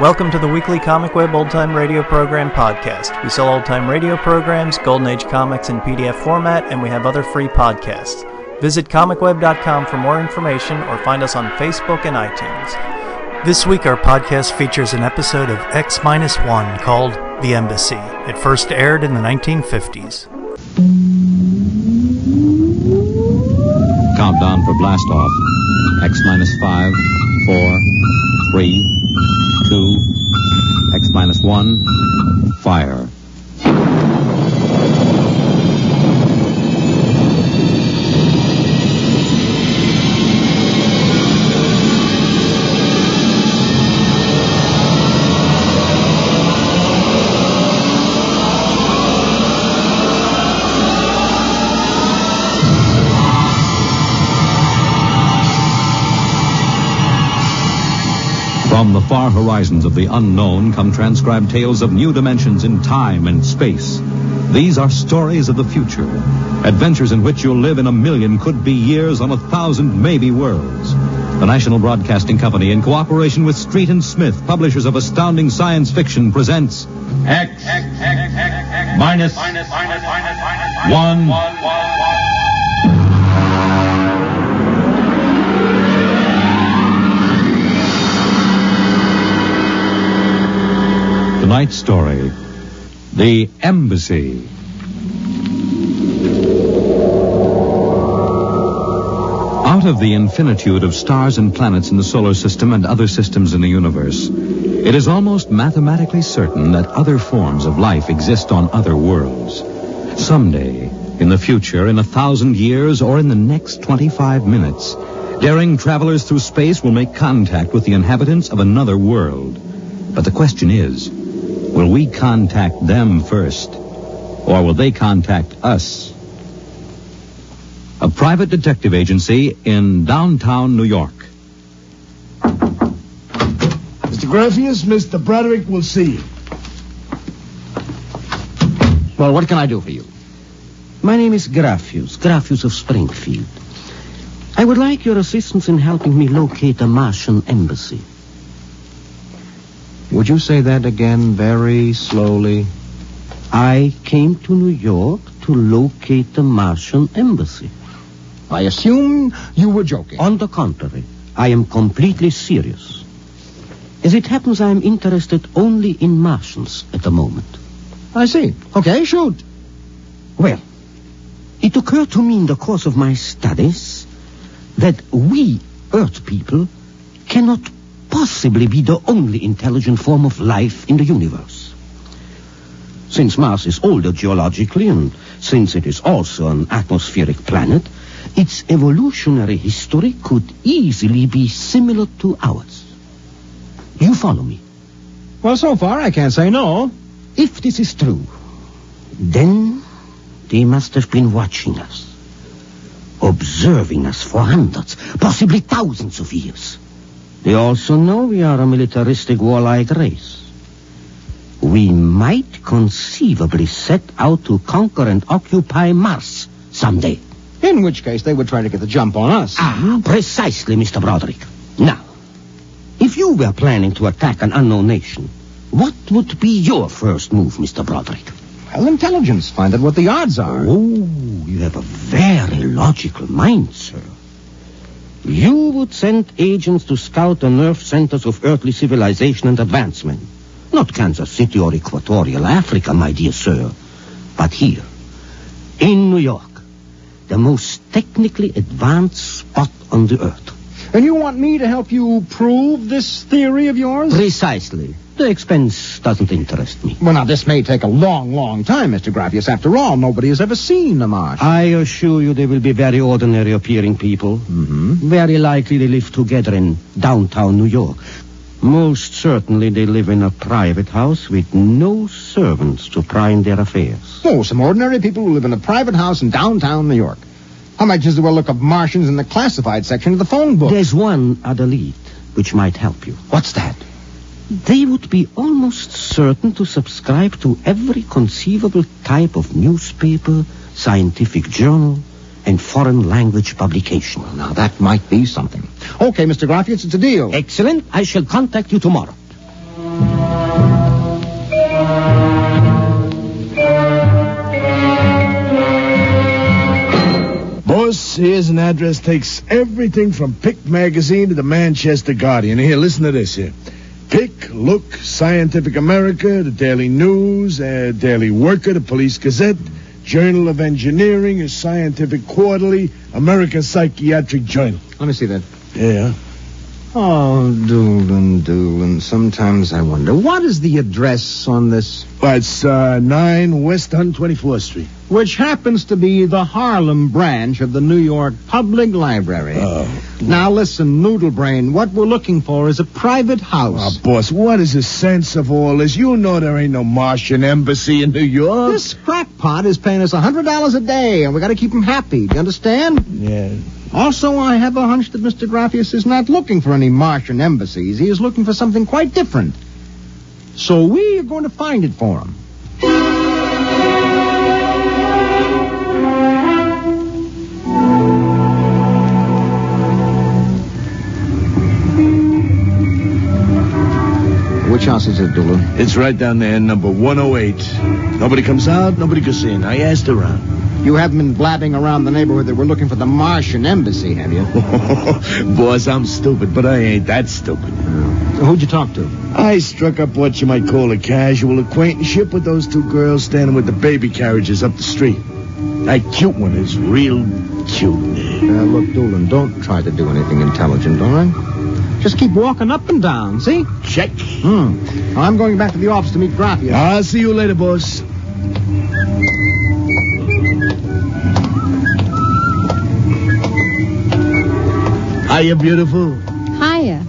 Welcome to the weekly ComicWeb Old Time Radio Program podcast. We sell old-time radio programs, Golden Age comics in PDF format, and we have other free podcasts. Visit comicweb.com for more information or find us on Facebook and iTunes. This week our podcast features an episode of X-1 called The Embassy. It first aired in the 1950s. Countdown for blastoff. X-5, 4, 3, 2, X-1, fire. From the far horizons of the unknown come transcribed tales of new dimensions in time and space. These are stories of the future, adventures in which you'll live in a million could-be years on 1,000 maybe worlds. The National Broadcasting Company, in cooperation with Street and Smith, publishers of astounding science fiction, presents X minus 1. Tonight's story, The Embassy. Out of the infinitude of stars and planets in the solar system and other systems in the universe, it is almost mathematically certain that other forms of life exist on other worlds. Someday, in the future, in 1,000 years, or in the next 25 minutes, daring travelers through space will make contact with the inhabitants of another world. But the question is, will we contact them first, or will they contact us? A private detective agency in downtown New York. Mr. Graffius, Mr. Broderick will see you. Well, what can I do for you? My name is Graffius of Springfield. I would like your assistance in helping me locate a Martian embassy. Would you say that again very slowly? I came to New York to locate the Martian embassy. I assume you were joking. On the contrary, I am completely serious. As it happens, I am interested only in Martians at the moment. I see. Okay, shoot. Well, it occurred to me in the course of my studies that we, Earth people, cannot possibly be the only intelligent form of life in the universe. Since Mars is older geologically, and since it is also an atmospheric planet, its evolutionary history could easily be similar to ours. You follow me? Well, so far I can't say no. If this is true, then they must have been watching us, observing us for hundreds, possibly thousands of years. They also know we are a militaristic, warlike race. We might conceivably set out to conquer and occupy Mars someday. In which case they would try to get the jump on us. Precisely, Mr. Broderick. Now, if you were planning to attack an unknown nation, what would be your first move, Mr. Broderick? Well, intelligence. Find out what the odds are. Oh, you have a very logical mind, sir. You would send agents to scout the nerve centers of earthly civilization and advancement. Not Kansas City or Equatorial Africa, my dear sir, but here, in New York, the most technically advanced spot on the earth. And you want me to help you prove this theory of yours? Precisely. The expense doesn't interest me. Well, now, this may take a long, long time, Mr. Graffius. After all, nobody has ever seen a Martian. I assure you they will be very ordinary-appearing people. Mm-hmm. Very likely they live together in downtown New York. Most certainly they live in a private house with no servants to pry in their affairs. Oh, some ordinary people who live in a private house in downtown New York. How much is the well look of Martians in the classified section of the phone book? There's one other lead which might help you. What's that? They would be almost certain to subscribe to every conceivable type of newspaper, scientific journal, and foreign language publication. Well, now, that might be something. Okay, Mr. Graffius, it's a deal. Excellent. I shall contact you tomorrow. here's an address. Takes everything from Pick Magazine to the Manchester Guardian. Here, listen to this here. Pick, Look, Scientific America, the Daily News, Daily Worker, the Police Gazette, Journal of Engineering, a Scientific Quarterly, American Psychiatric Journal. Let me see that. Yeah. Oh, Doolin. Sometimes I wonder, what is the address on this? Well, it's 9 West 124th Street. Which happens to be the Harlem branch of the New York Public Library. Oh. Now listen, Noodlebrain, what we're looking for is a private house. Oh, boss, what is the sense of all this? You know there ain't no Martian embassy in New York. This crackpot is paying us $100 a day, and we got to keep him happy. Do you understand? Yeah. Also, I have a hunch that Mr. Graffius is not looking for any Martian embassies. He is looking for something quite different. So we are going to find it for him. Which house is it, Doolin? It's right down there, number 108. Nobody comes out, nobody goes in. I asked around. You haven't been blabbing around the neighborhood that we're looking for the Martian embassy, have you? Boss, I'm stupid, but I ain't that stupid. So who'd you talk to? I struck up what you might call a casual acquaintanceship with those two girls standing with the baby carriages up the street. That cute one is real cute. Look, Doolin, don't try to do anything intelligent, all right? Just keep walking up and down, see? Check. I'm going back to the office to meet Graffius. I'll see you later, boss. Hiya, beautiful. Hiya,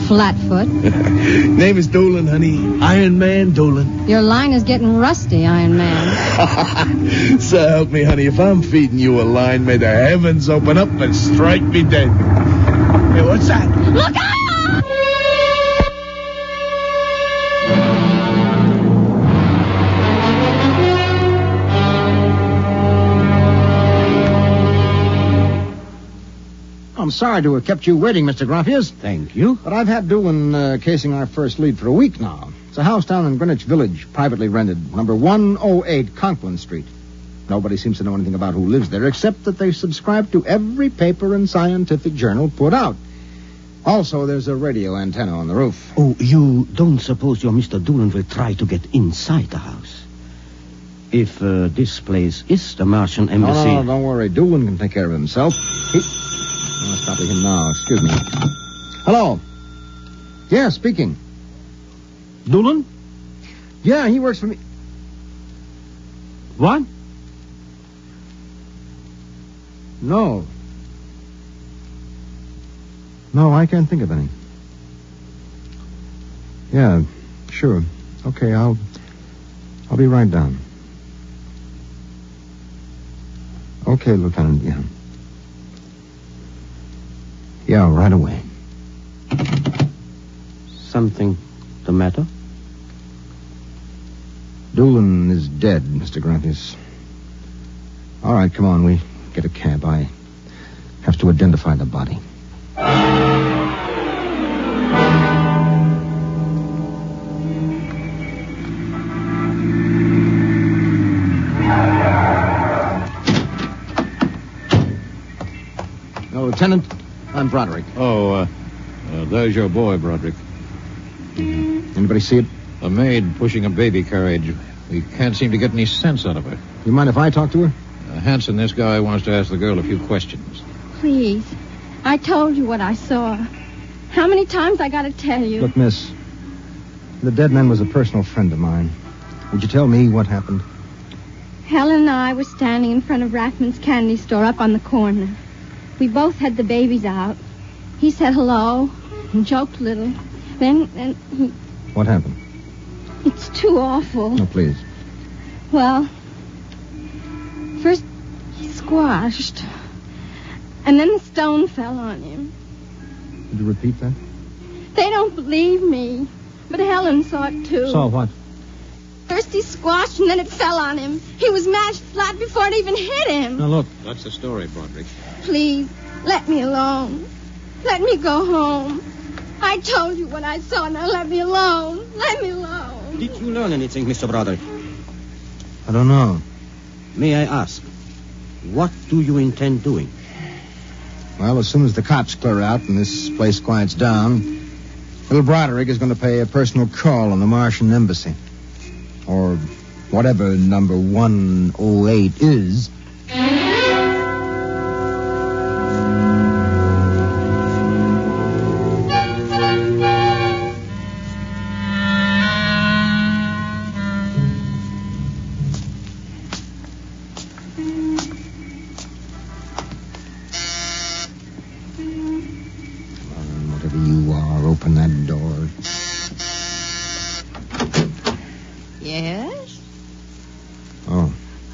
Flatfoot. Name is Doolin, honey. Iron Man Doolin. Your line is getting rusty, Iron Man. So help me, honey. If I'm feeding you a line, may the heavens open up and strike me dead. Hey, what's that? Look out! I'm sorry to have kept you waiting, Mr. Graffius. Thank you. But I've had Doolin casing our first lead for a week now. It's a house down in Greenwich Village, privately rented, number 108 Conklin Street. Nobody seems to know anything about who lives there, except that they subscribe to every paper and scientific journal put out. Also, there's a radio antenna on the roof. Oh, you don't suppose your Mr. Doolin will try to get inside the house? If this place is the Martian embassy... No, don't worry. Doolin can take care of himself. I'll stop him now. Excuse me. Hello. Yeah, speaking. Doolin? Yeah, he works for me. What? No. No, I can't think of any. Yeah, sure. Okay, I'll be right down. Okay, Lieutenant, yeah. Yeah, right away. Something the matter? Doolin is dead, Mr. Graffius. All right, come on, we get a cab. I have to identify the body. Now, Lieutenant, I'm Broderick. There's your boy, Broderick. Anybody see it? A maid pushing a baby carriage. We can't seem to get any sense out of her. You mind if I talk to her? Hanson, this guy wants to ask the girl a few questions. Please. I told you what I saw. How many times I gotta tell you? Look, miss, the dead man was a personal friend of mine. Would you tell me what happened? Helen and I were standing in front of Rathman's candy store up on the corner. We both had the babies out. He said hello and joked a little. Then he... What happened? It's too awful. No, please. Well, first he squashed. And then the stone fell on him. Could you repeat that? They don't believe me. But Helen saw it, too. Saw what? First he squashed, and then it fell on him. He was mashed flat before it even hit him. Now, look. That's the story, Broderick. Please, let me alone. Let me go home. I told you what I saw. Now let me alone. Let me alone. Did you learn anything, Mr. Broderick? I don't know. May I ask, what do you intend doing? Well, as soon as the cops clear out and this place quiets down, little Broderick is going to pay a personal call on the Martian embassy. Or whatever number 108 is. Open that door. Yes? Oh.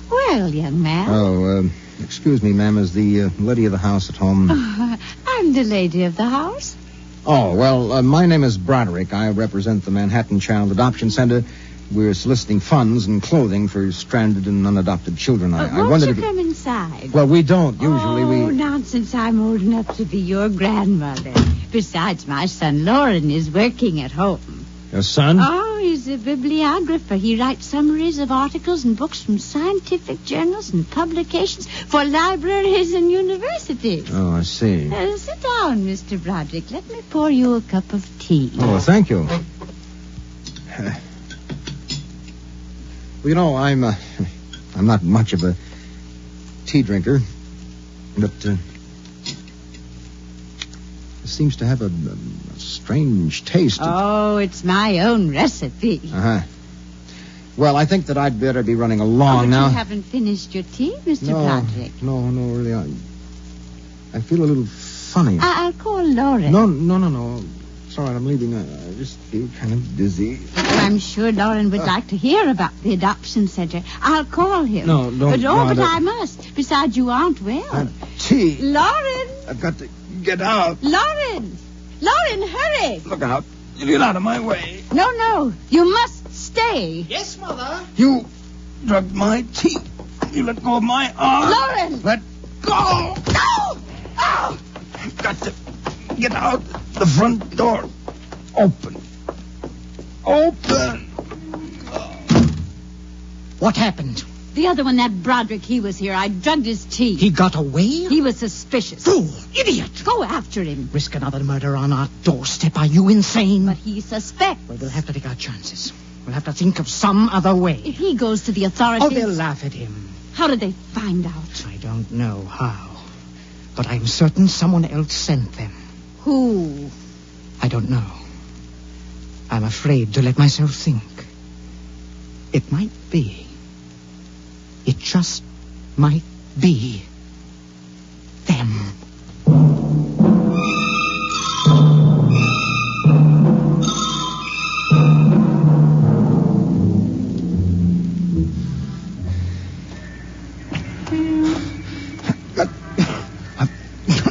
Well, young man. Oh, excuse me, ma'am. Is the lady of the house at home? I'm the lady of the house. Oh, well, my name is Broderick. I represent the Manhattan Child Adoption Center. We're soliciting funds and clothing for stranded and unadopted children. I Won't wondered you if... come inside? Well, we don't. Usually Oh, nonsense. I'm old enough to be your grandmother. Besides, my son Lauren is working at home. Your son? Oh, he's a bibliographer. He writes summaries of articles and books from scientific journals and publications for libraries and universities. Oh, I see. Sit down, Mr. Broderick. Let me pour you a cup of tea. Oh, thank you. Well, you know, I'm not much of a tea drinker, but it seems to have a strange taste. Oh, it's my own recipe. Uh-huh. Well, I think that I'd better be running along now. You haven't finished your tea, Mr. Broderick. No, really. I feel a little funny. I'll call Lauren. No. It's all right, I'm leaving. I just feel kind of dizzy. I'm sure Lauren would like to hear about the adoption center. I'll call him. No, don't. But I must. Besides, you aren't well. Tea. Lauren! I've got to get out. Lauren, hurry! Look out. You get out of my way. No. You must stay. Yes, Mother. You drugged my tea. You let go of my arm. Lauren! Let go. No! Oh! I've got to get out the front door. Open. What happened? The other one, that Broderick, he was here. I drugged his tea. He got away? He was suspicious. Fool! Idiot! Go after him. Risk another murder on our doorstep. Are you insane? But he suspects. Well, we'll have to take our chances. We'll have to think of some other way. If he goes to the authorities... Oh, they'll laugh at him. How did they find out? I don't know how. But I'm certain someone else sent them. Who? I don't know. I'm afraid to let myself think. It might be. It just might be them. I've got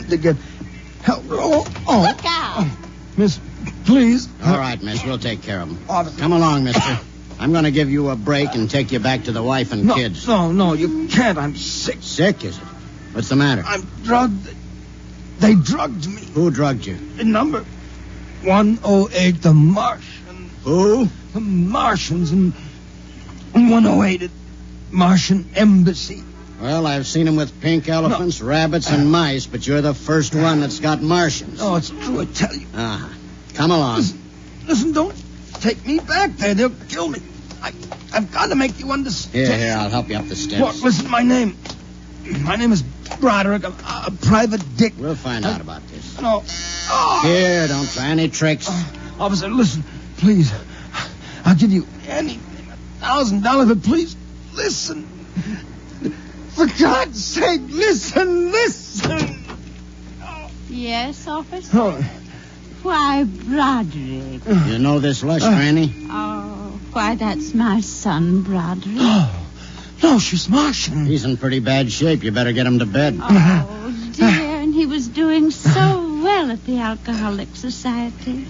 to get help. Oh. Look out! Miss, please. All right, miss. We'll take care of them. Come along, mister. I'm going to give you a break and take you back to the wife and kids. No, you can't. I'm sick. Sick, is it? What's the matter? I'm drugged. They drugged me. Who drugged you? The number 108, the Martians. Who? The Martians and 108 at Martian Embassy. Well, I've seen them with pink elephants, rabbits, and mice, but you're the first one that's got Martians. Oh, it's true, I tell you. Ah, come along. Listen, don't take me back there. They'll kill me. I've got to make you understand. Here, I'll help you up the steps. What? Listen, my name is Broderick. I'm a private dick. We'll find out about this. No. Oh. Here, don't try any tricks. Officer, listen, please. I'll give you anything, $1,000, but please, listen. For God's sake, listen. Yes, officer? Oh. Why, Broderick. You know this lush, Granny? Oh, why, that's my son, Broderick. No, she's Martian. He's in pretty bad shape. You better get him to bed. Oh, dear, and he was doing so well at the Alcoholic Society.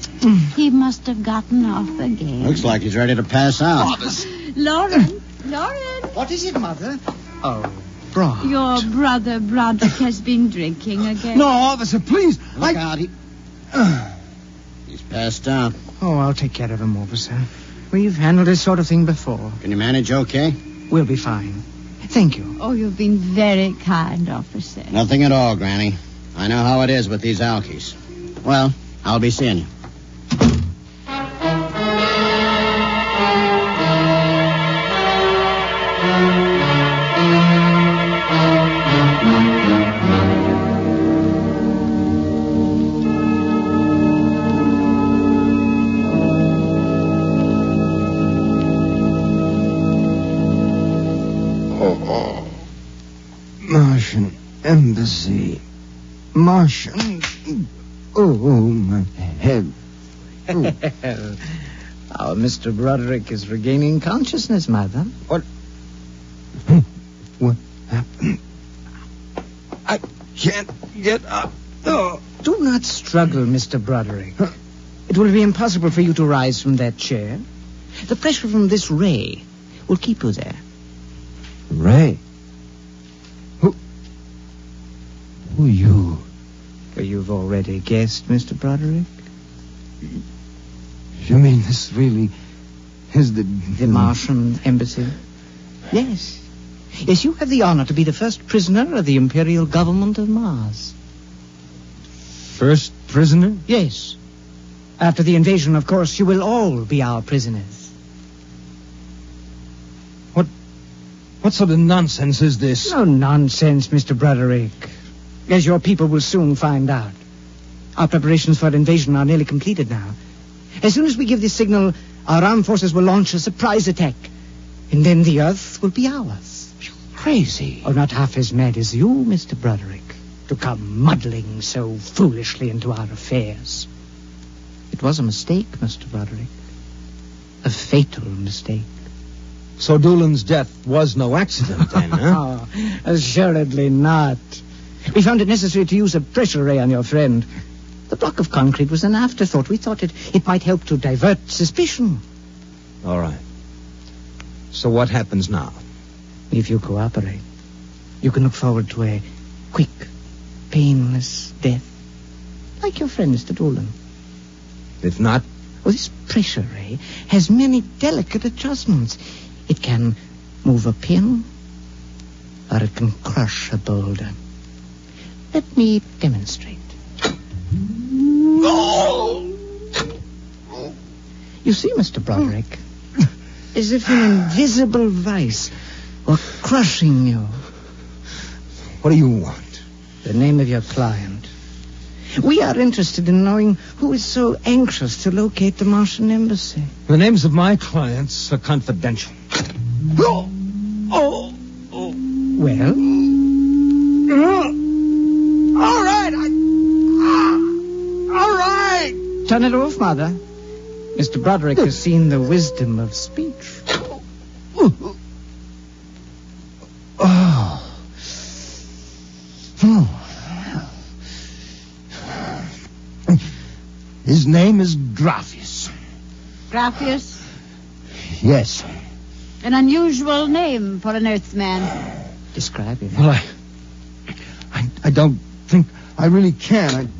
He must have gotten off again. Looks like he's ready to pass out. Lauren! What is it, Mother? Oh, Brod. Your brother Broderick has been drinking again. No, officer, please. Look out. He's passed out. Oh, I'll take care of him, officer. We've handled this sort of thing before. Can you manage okay? We'll be fine. Thank you. Oh, you've been very kind, officer. Nothing at all, Granny. I know how it is with these alkies. Well, I'll be seeing you. Martian embassy. Martian. Oh, my head. Our Mr. Broderick is regaining consciousness, madam. What happened? I can't get up. Oh. Do not struggle, Mr. Broderick. It will be impossible for you to rise from that chair. The pressure from this ray will keep you there. Ray? Who are you? Well, you've already guessed, Mr. Broderick. You mean this really is the Martian embassy? Yes. Yes, you have the honor to be the first prisoner of the Imperial Government of Mars. First prisoner? Yes. After the invasion, of course, you will all be our prisoners. What sort of nonsense is this? No nonsense, Mr. Broderick. As your people will soon find out. Our preparations for invasion are nearly completed now. As soon as we give the signal, our armed forces will launch a surprise attack. And then the Earth will be ours. You're crazy. Oh, not half as mad as you, Mr. Broderick, to come muddling so foolishly into our affairs. It was a mistake, Mr. Broderick. A fatal mistake. So Doolan's death was no accident, then, huh? Oh, assuredly not. We found it necessary to use a pressure ray on your friend. The block of concrete was an afterthought. We thought it might help to divert suspicion. All right. So what happens now? If you cooperate, you can look forward to a quick, painless death. Like your friend, Mr. Doolan. If not? Well, this pressure ray has many delicate adjustments. It can move a pin, or it can crush a boulder. Let me demonstrate. You see, Mr. Broderick, as if an invisible vice were crushing you. What do you want? The name of your client. We are interested in knowing who is so anxious to locate the Martian embassy. The names of my clients are confidential. Well? All right. All right. Turn it off, Mother. Mr. Broderick has seen the wisdom of speech. His name is Graphius. Graphius? Yes. An unusual name for an Earthman. Describe him. Well, I don't think I really can.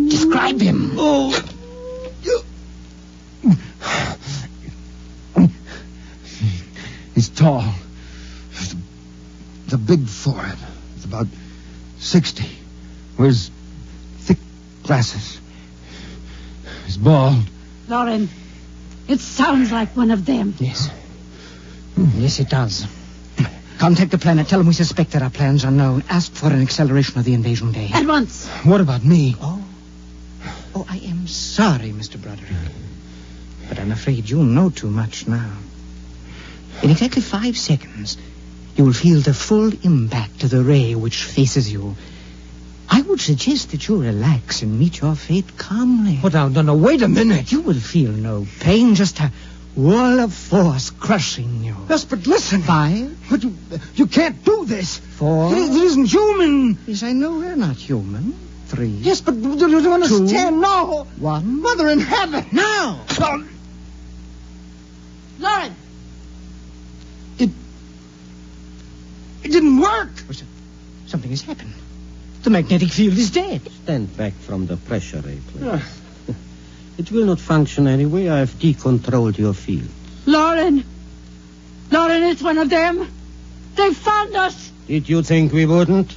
Describe him. He's tall. The big forehead. It's about 60. Wears thick glasses. He's bald. Lauren, it sounds like one of them. Yes. Yes, it does. Contact the planet. Tell them we suspect that our plans are known. Ask for an acceleration of the invasion day. At once. What about me? Oh, I am sorry, Mr. Broderick. But I'm afraid you know too much now. In exactly 5 seconds, you will feel the full impact of the ray which faces you. I would suggest that you relax and meet your fate calmly. What now? No, wait a minute. You will feel no pain, just a wall of force crushing you. Yes, but listen. 5. But you can't do this. 4. It isn't human. Yes, I know we're not human. 3. Yes, but do you understand? 2, No. 1. Mother in heaven. Now. Lauren. It didn't work. Something has happened. The magnetic field is dead. Stand back from the pressure ray, please. It will not function anyway. I have decontrolled your field. Lauren, it's one of them. They found us. Did you think we wouldn't?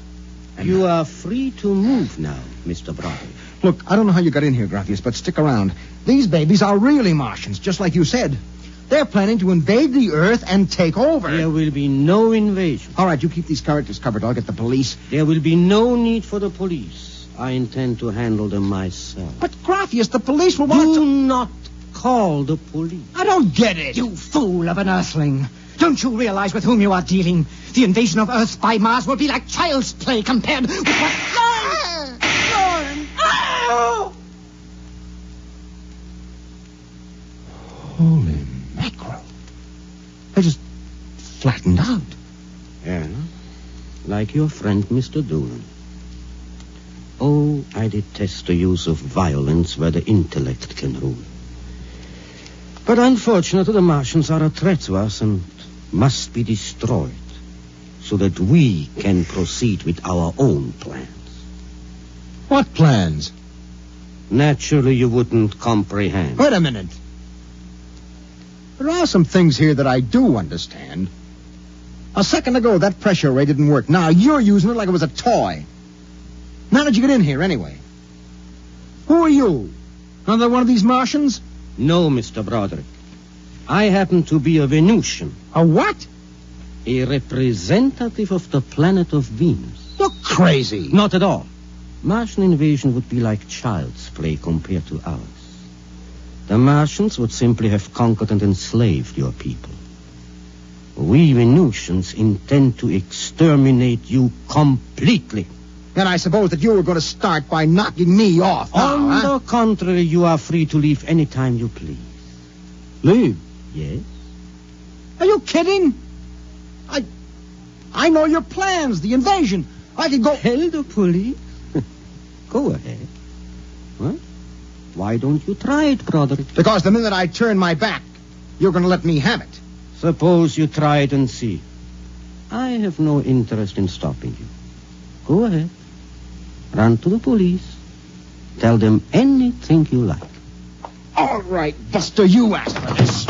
You are free to move now, Mr. Broderick. Look, I don't know how you got in here, Graffius, but stick around. These babies are really Martians, just like you said. They're planning to invade the Earth and take over. There will be no invasion. All right, you keep these characters covered. I'll get the police. There will be no need for the police. I intend to handle them myself. But, Graffius, the police will want Do not call the police. I don't get it. You fool of an earthling. Don't you realize with whom you are dealing? The invasion of Earth by Mars will be like child's play compared with what... Lauren! Oh! Holy mackerel. They just flattened out. Yeah, like your friend, Mr. Doolan. Oh, I detest the use of violence where the intellect can rule. But unfortunately, the Martians are a threat to us and must be destroyed so that we can proceed with our own plans. What plans? Naturally, you wouldn't comprehend. Wait a minute. There are some things here that I do understand. A second ago, that pressure ray didn't work. Now you're using it like it was a toy. How did you get in here, anyway? Who are you? Another one of these Martians? No, Mr. Broderick. I happen to be a Venusian. A what? A representative of the planet of Venus. You're crazy. Not at all. Martian invasion would be like child's play compared to ours. The Martians would simply have conquered and enslaved your people. We Venusians intend to exterminate you completely. And I suppose that you were going to start by knocking me off. On the contrary, you are free to leave any time you please. Leave? Yes. Are you kidding? I know your plans, the invasion. I could go... Tell the police? Go ahead. What? Why don't you try it, Broderick? Because the minute I turn my back, you're going to let me have it. Suppose you try it and see. I have no interest in stopping you. Go ahead. Run to the police. Tell them anything you like. All right, Buster, you asked for this.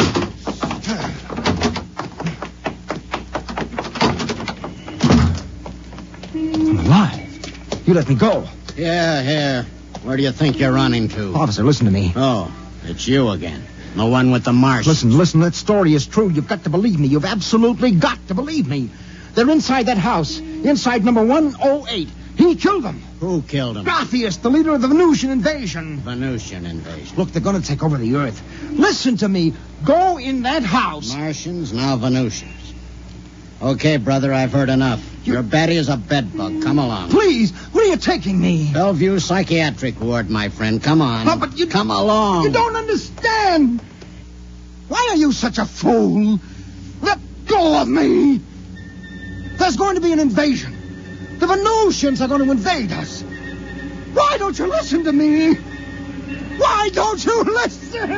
I'm alive. You let me go. Here. Where do you think you're running to? Officer, listen to me. Oh, it's you again. The one with the Martians. Listen, that story is true. You've got to believe me. You've absolutely got to believe me. They're inside that house. Inside number 108. He killed them. Who killed him? Graffius, the leader of the Venusian invasion. Venusian invasion. Look, they're going to take over the Earth. Listen to me. Go in that house. Martians, now Venusians. Okay, brother, I've heard enough. Your Betty is a bedbug. Come along. Please, where are you taking me? Bellevue Psychiatric Ward, my friend. Come on. Oh, but you... Come along. You don't understand. Why are you such a fool? Let go of me. There's going to be an invasion. The Venusians are going to invade us. Why don't you listen to me? Why don't you listen?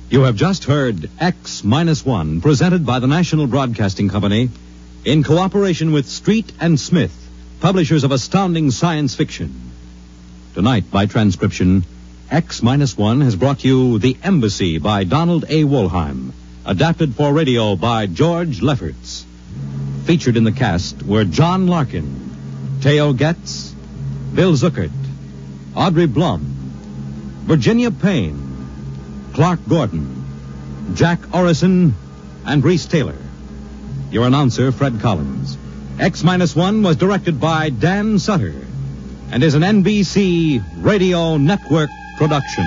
You have just heard X-1, presented by the National Broadcasting Company in cooperation with Street and Smith, publishers of astounding science fiction. Tonight, by transcription, X-1 has brought you The Embassy by Donald A. Wollheim, adapted for radio by George Lefferts. Featured in the cast were John Larkin, Theo Getz, Bill Zuckert, Audrey Blum, Virginia Payne, Clark Gordon, Jack Orison, and Reese Taylor. Your announcer, Fred Collins. X-1 was directed by Dan Sutter and is an NBC Radio Network production.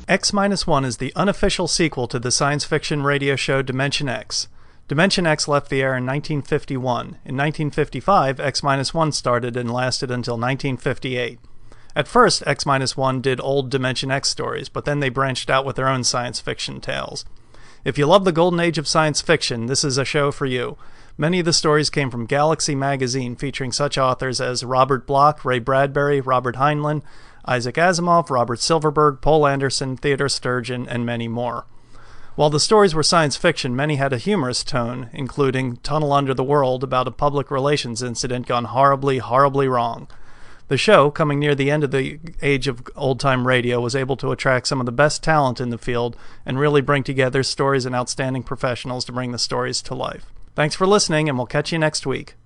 X-1 is the unofficial sequel to the science fiction radio show Dimension X. Dimension X left the air in 1951. In 1955, X-1 started and lasted until 1958. At first, X-1 did old Dimension X stories, but then they branched out with their own science fiction tales. If you love the golden age of science fiction, this is a show for you. Many of the stories came from Galaxy magazine, featuring such authors as Robert Bloch, Ray Bradbury, Robert Heinlein, Isaac Asimov, Robert Silverberg, Poul Anderson, Theodore Sturgeon, and many more. While the stories were science fiction, many had a humorous tone, including Tunnel Under the World about a public relations incident gone horribly, horribly wrong. The show, coming near the end of the age of old-time radio, was able to attract some of the best talent in the field and really bring together stories and outstanding professionals to bring the stories to life. Thanks for listening, and we'll catch you next week.